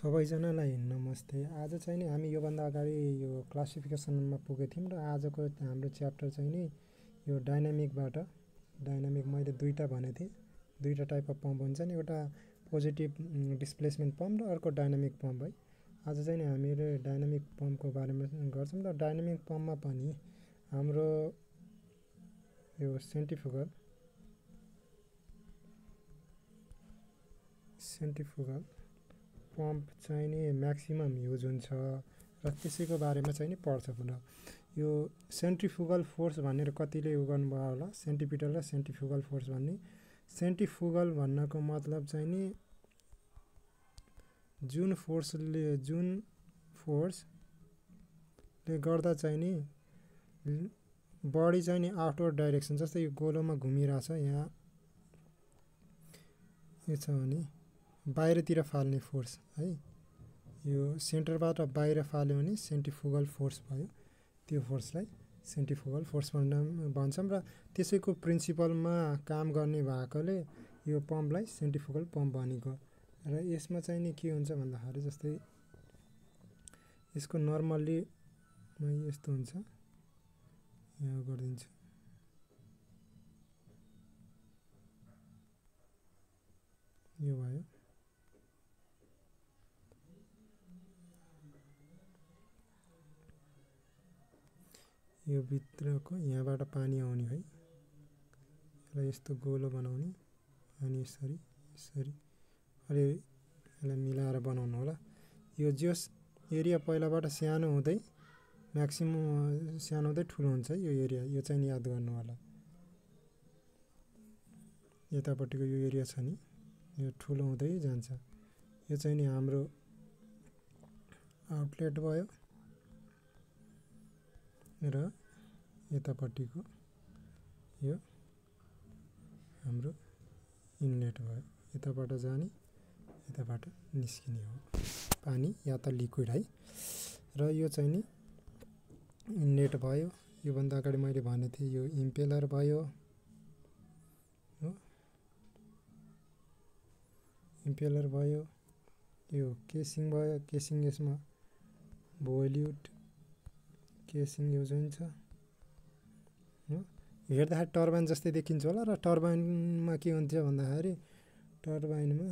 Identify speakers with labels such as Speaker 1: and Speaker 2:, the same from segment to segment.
Speaker 1: सबैजनालाई नमस्ते। आज चाहिँ नि हामी योभन्दा अगाडि यो क्लासिफिकेसनमा पुगेको थियौँ र आजको हाम्रो च्याप्टर चाहिँ नि यो डाइनामिक मैले दुईटा भनेको थिएँ। दुईटा टाइप अफ पम्प हुन्छ नि, एउटा पोजिटिभ डिस्प्लेसमेन्ट पम्प र अर्को डाइनामिक पम्प है। आज चाहिँ नि हामीले डाइनामिक पम्पको बारेमा गर्छौँ र डाइनामिक पम्पमा पनि हाम्रो यो सेन्ट्रिफ्युगल पम्प चाहिँ नि म्याक्सिमम युज हुन्छ र त्यसैको बारेमा चाहिँ नि पढ्छ पुनः। यो सेन्ट्रिफ्युगल फोर्स भनेर कतिले उ गर्नुभयो होला, सेन्टिपिटल र सेन्ट्रिफ्युगल फोर्स भन्ने। सेन्ट्रिफ्युगल भन्नको मतलब चाहिँ नि जुन फोर्सले गर्दा चाहिँ नि बडी चाहिँ नि आउटवर्ड डाइरेक्सन, जस्तै यो गोलोमा घुमिरहेछ, यहाँ यो छ भने बाहिरतिर फाल्ने फोर्स है। यो सेन्टरबाट बाहिर फाल्यो भने सेन्ट्रिफ्युगल फोर्स भयो। त्यो फोर्सलाई सेन्ट्रिफ्युगल फोर्स भन्छौँ र त्यसैको प्रिन्सिपलमा काम गर्ने भएकोले यो पम्पलाई सेन्ट्रिफ्युगल पम्प भनेको। र यसमा चाहिँ नि के हुन्छ भन्दाखेरि जस्तै यसको नर्मल्ली यस्तो हुन्छ, यहाँ गरिदिन्छु। यो भयो। यो भित्रको यहाँबाट पानी आउने है, यसलाई यस्तो गोलो बनाउने अनि यसरी अलि यसलाई मिलाएर बनाउनु होला। यो जस एरिया पहिलाबाट सानो हुँदै म्याक्सिमम सानो हुँदै ठुलो हुन्छ है, यो एरिया यो चाहिँ याद गर्नु होला। यतापट्टिको यो एरिया छ नि, यो ठुलो हुँदै जान्छ। यो चाहिँ नि हाम्रो आउटलेट भयो र यतापट्टिको यो हाम्रो इनलेट भयो। यताबाट जाने, यताबाट निस्किने हो पानी या त लिक्विड है। र यो चाहिँ नि इनलेट भयो। योभन्दा अगाडि मैले भनेको थिएँ यो इम्पेलर भयो हो, इम्पेलर भयो। यो केसिङ भयो, केसिङ यसमा भोल्युट केसिङ युज हुन्छ हो। हेर्दाखेरि टर्बाइन जस्तै देखिन्छ होला। र टर्बाइनमा के हुन्छ भन्दाखेरि टर्बाइनमा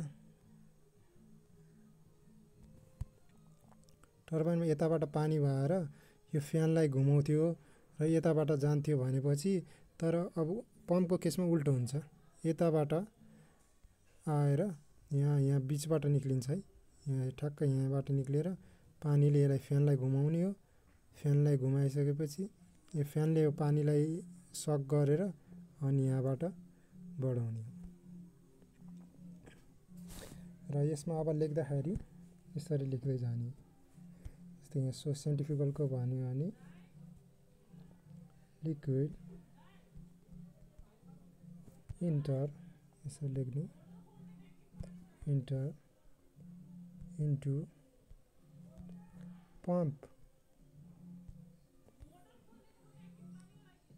Speaker 1: यताबाट पानी भएर यो फ्यानलाई घुमाउँथ्यो र यताबाट जान्थ्यो भनेपछि, तर अब पम्पको केसमा उल्टो हुन्छ। यताबाट आएर यहाँ बिचबाट निक्लिन्छ है, यहाँ ठ्याक्क यहाँबाट निक्लेर पानीले यसलाई फ्यानलाई घुमाउने हो। फ्यानलाई घुमाइसकेपछि यो फ्यानले यो पानीलाई सक गरेर अनि यहाँबाट बढाउने हो। र यसमा अब लेख्दाखेरि यसरी लेख्दै जाने। जस्तै यहाँ सेन्ट्रिफ्युगलको भन्यो भने लिक्विड इन्टर, यसरी लेख्ने, इन्टर इन्टु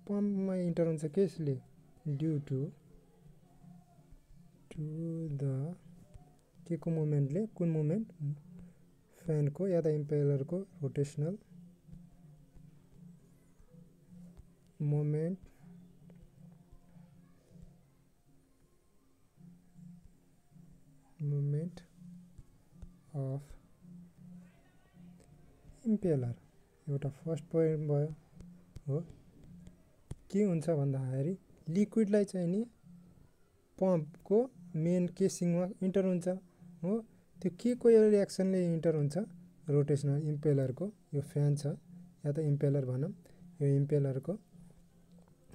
Speaker 1: पम्पमा इन्टर हुन्छ केसले, ड्यु टु द के को मुभमेन्टले, कुन मुभमेन्ट, फ्यानको या त इम्पेलरको रोटेसनल मोमेन्ट अफ इम्पेलर। एउटा फर्स्ट पोइन्ट भयो हो। के हुन्छ भन्दाखेरि लिक्विडलाई चाहिँ नि पम्पको मेन केसिङमा इन्टर हुन्छ हो। त्यो के को रियाक्सनले इन्टर हुन्छ, रोटेसनल इम्पेलरको, यो फ्यान छ या त इम्पेलर भनौँ, यो इम्पेलरको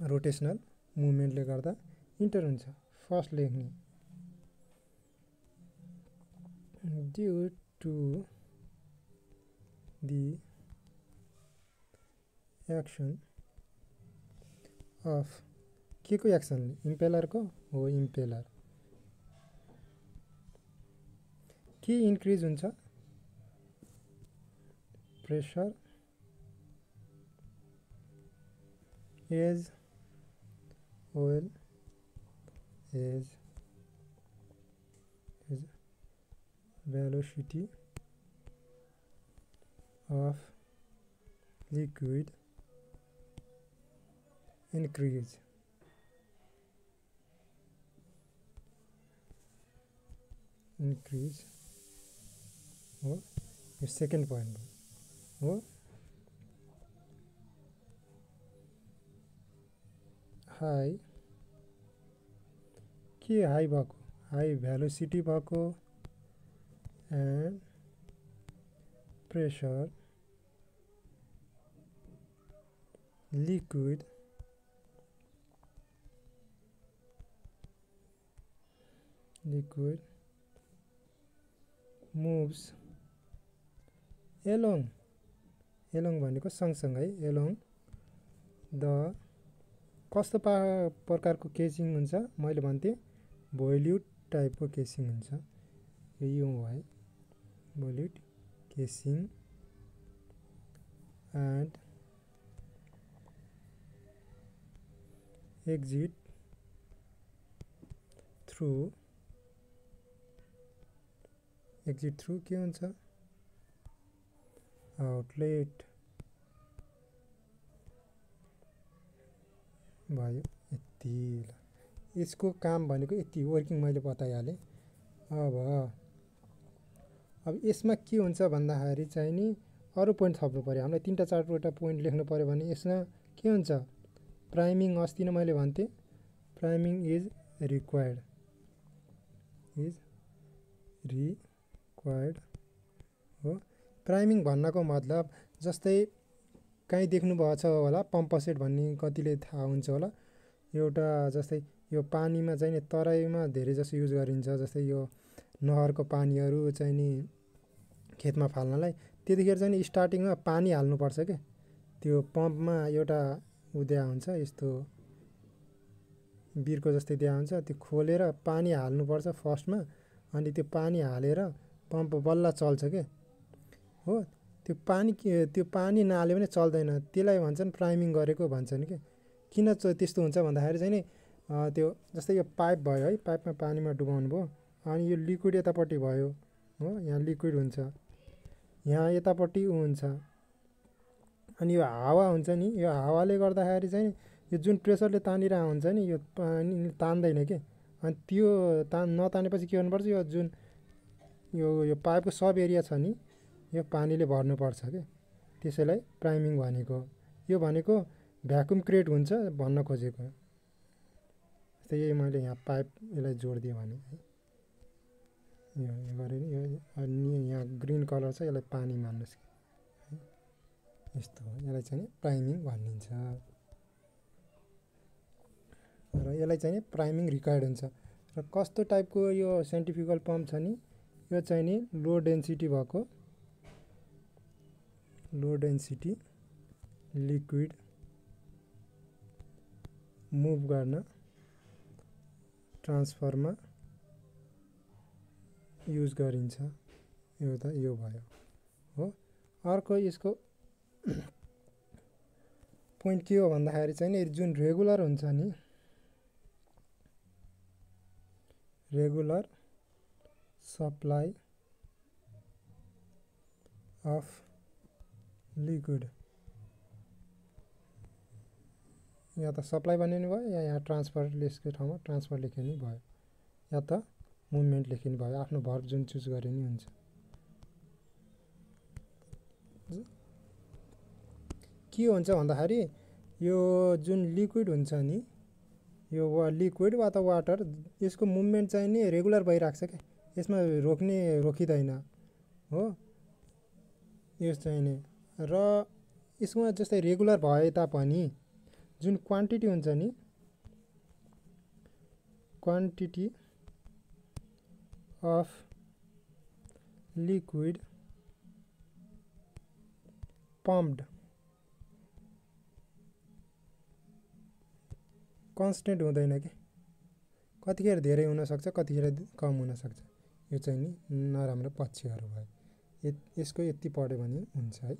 Speaker 1: रोटेसनल मुभमेन्टले गर्दा इन्टर हुन्छ। फर्स्ट लेख्ने due to the action of के को एक्सन, इम्पेलरको हो। इम्पेलर के इन्क्रिज हुन्छ, pressure as oil as velocity of liquid increase हो यो सेकेन्ड पोइन्ट हो हाई के हाई भएको हाई भेलोसिटी भएको and pressure liquid moves along भनेको सँगसँगै along द कस्तो प्रकारको केसिङ हुन्छ मैले भन्थे भोल्युट टाइपको केसिङ हुन्छ यो है भोल्युट केसिङ एन्ड exit through के हुन्छ आउटलेट भयो यति यसको काम भनेको यति वर्किङ मैले बताइहालेँ अब यसमा के हुन्छ भन्दाखेरि चाहिँ नि अरु पोइन्ट थप्नु पर्यो हामीलाई 3 टा 4 वटा पोइन्ट लेख्नु पर्यो भने यसमा के हुन्छ प्राइमिङ अस्ति नै मैले भन्थे प्राइमिङ इज रिक्वायर्ड हो प्राइमिङ भन्नको मतलब जस्तै कहीँ देख्नु भएको छ होला पम्प सेट भन्ने कतिले थाहा हुन्छ होला एउटा जस्तै यो पानीमा चाहिँ नि तराईमा धेरै जसो युज गरिन्छ जस्तै यो नहरको पानीहरू चाहिँ नि खेतमा फाल्नलाई त्यतिखेर चाहिँ नि स्टार्टिङमा पानी हाल्नुपर्छ के त्यो पम्पमा एउटा उद्या हुन्छ यस्तो बिरको जस्तै दिया हुन्छ त्यो खोलेर पानी हाल्नुपर्छ फर्स्टमा अनि त्यो पानी हालेर पम्प बल्ल चल्छ के हो त्यो पानी नहाल्यो भने चल्दैन त्यसलाई भन्छन् प्राइमिङ गरेको भन्छन् के किन त्यस्तो हुन्छ भन्दाखेरि चाहिँ नि त्यो जस्तै यो पाइप भयो है पाइपमा पानीमा डुबाउनु भयो अनि यो लिक्विड यतापट्टि भयो हो यहाँ लिक्विड हुन्छ यहाँ यतापट्टि हुन्छ अनि यो हावा हुन्छ नि यो हावाले गर्दाखेरि चाहिँ यो जुन प्रेसरले तानिरहेको हुन्छ नि यो पानी तान्दैन के अनि त्यो नतानेपछि के गर्नुपर्छ यो जुन यो पाइपको सब एरिया छ नि यो पानीले भर्नुपर्छ के त्यसैलाई प्राइमिङ भनेको यो भनेको भ्याकुम क्रिएट हुन्छ भन्न खोजेको त्यही मैले यहाँ पाइप यसलाई जोडिदिएँ भने यो गरेँ यो यहाँ ग्रिन कलर छ यसलाई पानी मान्नुहोस् यस्तो हो यसलाई चाहिँ प्राइमिङ भनिन्छ र यसलाई चाहिँ प्राइमिङ रिक्वायर्ड हुन्छ र कस्तो टाइपको यो सेन्ट्रिफ्युगल पम्प छ नि यो चाहिँ नि लो डेन्सिटी भएको लो डेन्सिटी लिक्विड मुभ गर्न ट्रान्सफरमा युज गरिन्छ एउटा यो भयो हो अर्को यसको पोइन्ट के हो भन्दाखेरि चाहिँ नि जुन रेगुलर हुन्छ नि रेगुलर सप्लाई अफ लिक्विड या त सप्लाई भन्ने भयो या यहाँ ट्रान्सफर लेख्ने ठाउँमा ट्रान्सफर लेख्ने नि भयो या त मुभमेन्ट लेख्ने भयो आफ्नो भर्ब जुन चुज गरे नि हुन्छ के हुन्छ भन्दाखेरि यो जुन लिक्विड हुन्छ नि यो लिक्विड वा त वाटर यसको मुभमेन्ट चाहिँ नि रेगुलर भइराख्छ क्या यसमा रोकिँदैन हो यो चाहिँ नि र यसमा जस्तै रेगुलर भए तापनि जुन क्वान्टिटी हुन्छ नि quantity of liquid pumped constant हुँदैन कि कतिखेर धेरै हुन सक्छ कतिखेर कम हुन सक्छ यो चाहिँ नि नराम्रो पक्षहरू भयो यसको यति पढ्यो भने हुन्छ है।